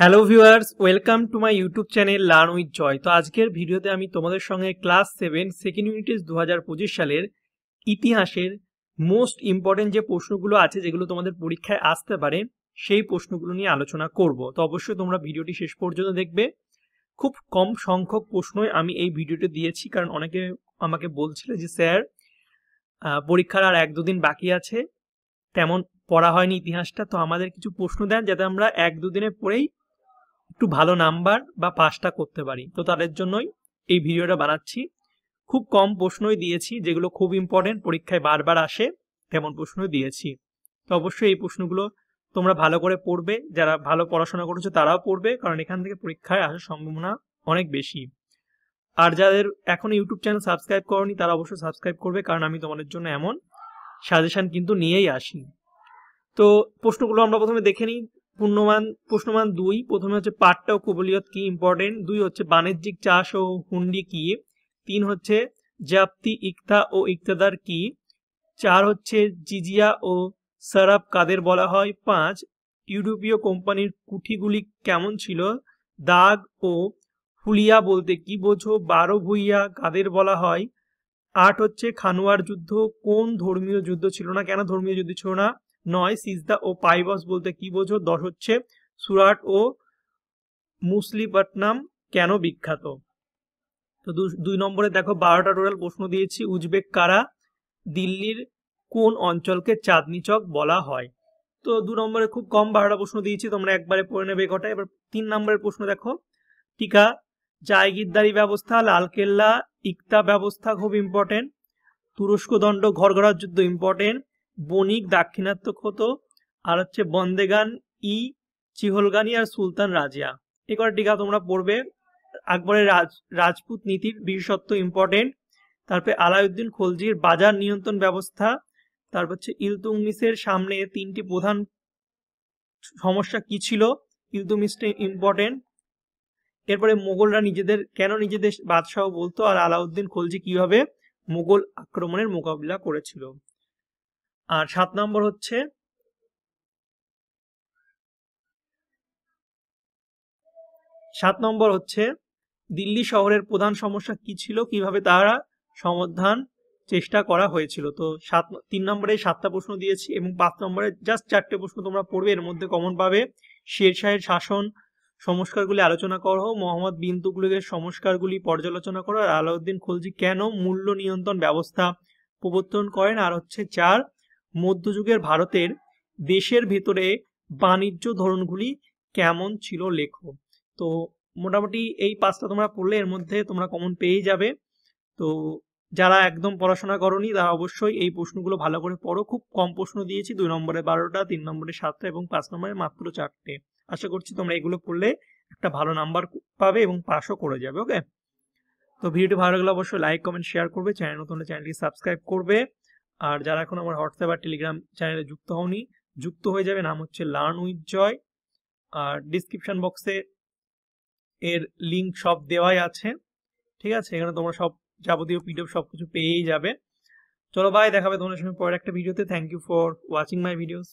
Hello viewers, welcome to my YouTube channel learn with Joy. তো আজকের ভিডিওতে আমি তোমাদের সঙ্গে ক্লাস 7 সেকেন্ড ইউনিট 2025 সালের ইতিহাসের মোস্ট ইম্পর্টেন্ট যে প্রশ্নগুলো আছে যেগুলো তোমাদের পরীক্ষায় আসতে পারে সেই প্রশ্নগুলো নিয়ে আলোচনা করব। তো অবশ্যই তোমরা ভিডিওটি শেষ পর্যন্ত দেখবে। খুব কম সংখ্যক প্রশ্নই আমি এই ভিডিওতে দিয়েছি, কারণ অনেকে আমাকে বলছিল যে স্যার পরীক্ষার আর 1-2 দিন বাকি আছে, তেমন পড়া হয়নি ইতিহাসটা, তো আমাদের কিছু প্রশ্ন দেন যাতে আমরা 1-2 দিনে পড়েই একটু ভালো নাম্বার বা পাসটা করতে পারি। তো তাদের জন্যই এই ভিডিওটা বানাচ্ছি। খুব কম প্রশ্নই দিয়েছি, যেগুলো খুব ইম্পর্টেন্ট, পরীক্ষায় বারবার আসে তেমন প্রশ্নই দিয়েছি। তো অবশ্যই এই প্রশ্নগুলো তোমরা ভালো করে পড়বে, যারা ভালো পড়াশোনা করেছো তারাও পড়বে, কারণ এখান থেকে পরীক্ষায় আসার সম্ভাবনা অনেক বেশি। আর যাদের এখন ইউটিউব চ্যানেল সাবস্ক্রাইব করনি তারা অবশ্যই সাবস্ক্রাইব করবে, কারণ আমি তোমাদের জন্য এমন সাজেশন কিন্তু নিয়েই আসি। তো প্রশ্নগুলো আমরা প্রথমে দেখে নিই। প্রশ্নমান 2, প্রথমে হচ্ছে পাট্টা ও কবুলিয়ত কি ইম্পর্টেন্ট। 2 হচ্ছে বাণিজ্যিক চাষ ও হুন্ডি কি। 3 হচ্ছে জাপ্তি ইকতা ও ইকতাদার কি। 4 হচ্ছে জিজিয়া ও সারাব কাদের বলা হয়। 5 ইউরোপীয় কোম্পানির কুঠিগুলি কেমন ছিল। দাগ ও হুলিয়া বলতে কি বোঝো। 12 ভুইয়া কাদের বলা হয়। 8 হচ্ছে খানুয়ার যুদ্ধ কোন ধর্মীয় যুদ্ধ ছিল না, কেন ধর্মীয় যুদ্ধ ছিল না। 9 সিজদা ও পাইবস বলতে কি বোঝো। 10 হচ্ছে সুরাট ও মুসলিপট্টনম কেন বিখ্যাত। তো 2 নম্বরে দেখো 12টা টোটাল প্রশ্ন দিয়েছি। উজবেক কারা। দিল্লির কোন অঞ্চলকে চাঁদনি চক বলা হয়। তো 2 নম্বরে খুব কম 12টা প্রশ্ন দিয়েছি, তোমরা একবারে পড়ে নেবে কটা। এবার 3 নম্বরের প্রশ্ন দেখো। টিকা জায়গিরদারি ব্যবস্থা, লালকেল্লা, ইকতা ব্যবস্থা খুব ইম্পর্টেন্ট। তুরস্ক দণ্ড, ঘরঘরার যুদ্ধ ইম্পর্টেন্ট। বণিক দাক্ষিণাত্য হতো। আর হচ্ছে বন্দেগান ই চিহলগানি আর সুলতান রাজিয়া। এই কটা টিকা তোমরা পড়বে। আকবরের রাজপুত নীতির বিশেষত্ব ইম্পর্টেন্ট। তারপরে আলাউদ্দিন খলজির বাজার নিয়ন্ত্রণ ব্যবস্থা। তারপর হচ্ছে ইলতুৎমিশের সামনে 3টি প্রধান সমস্যা কি ছিল। ইলতুৎমিশটা ইম্পর্টেন্ট। এরপরে মোগলরা কেন নিজেদের বাদশাহ বলতো, আর আলাউদ্দিন খলজি কিভাবে মোগল আক্রমণের মোকাবিলা করেছিল। আর 7 নম্বর হচ্ছে দিল্লি শহরের প্রধান সমস্যা কি ছিল, কিভাবে তারা সমাধান চেষ্টা করা হয়েছিল। তো 3 নম্বরে 7টা প্রশ্ন দিয়েছি এবং 5 নম্বরে জাস্ট 4টে প্রশ্ন তোমরা পড়বে। এর মধ্যে কমন পাবে শের শাহের শাসন সংস্কারগুলি আলোচনা করো, মোহাম্মদ বিন তুগলকের সংস্কারগুলি পর্যালোচনা করো, আর আলাউদ্দিন খলজি কেন মূল্য নিয়ন্ত্রণ ব্যবস্থা প্রবর্তন করেন। আর হচ্ছে 4 মধ্যযুগের ভারতের দেশের ভেতরে বাণিজ্য ধরনগুলি কেমন ছিল লেখো। তো মোটামুটি এই 5টা তোমরা পড়লে এর মধ্যে তোমরা কমন পেয়ে যাবে। তো যারা একদম পড়াশোনা করনি তারা অবশ্যই এই প্রশ্নগুলো ভালো করে পড়ো। খুব কম প্রশ্ন দিয়েছি, 2 নম্বরে 12টা, 3 নম্বরে 7টা এবং 5 নম্বরে মাত্র 4টে। আশা করছি তোমরা এগুলো পড়লে একটা ভালো নাম্বার পাবে এবং পাসও করে যাবে। ওকে, তো ভিডিওটি ভালো লাগলে অবশ্যই লাইক কমেন্ট শেয়ার করবে। চ্যানেল নতুন হলে চ্যানেলটি সাবস্ক্রাইব করবে। আর যারা এখন আমার হোয়াটসঅ্যাপ আর টেলিগ্রাম চ্যানেলে যুক্ত হওনি, যুক্ত হয়ে যাবে। নাম হচ্ছে লার্ন উইথ জয়। আর ডিসক্রিপশন বক্সে এর লিঙ্ক সব দেওয়াই আছে, ঠিক আছে। এখানে তোমরা সব যাবতীয় পিডিএফ সবকিছু পেয়েই যাবে। চলো বাই, দেখাবে তোমাদের সঙ্গে পরের একটা ভিডিওতে। Thank you for watching my videos.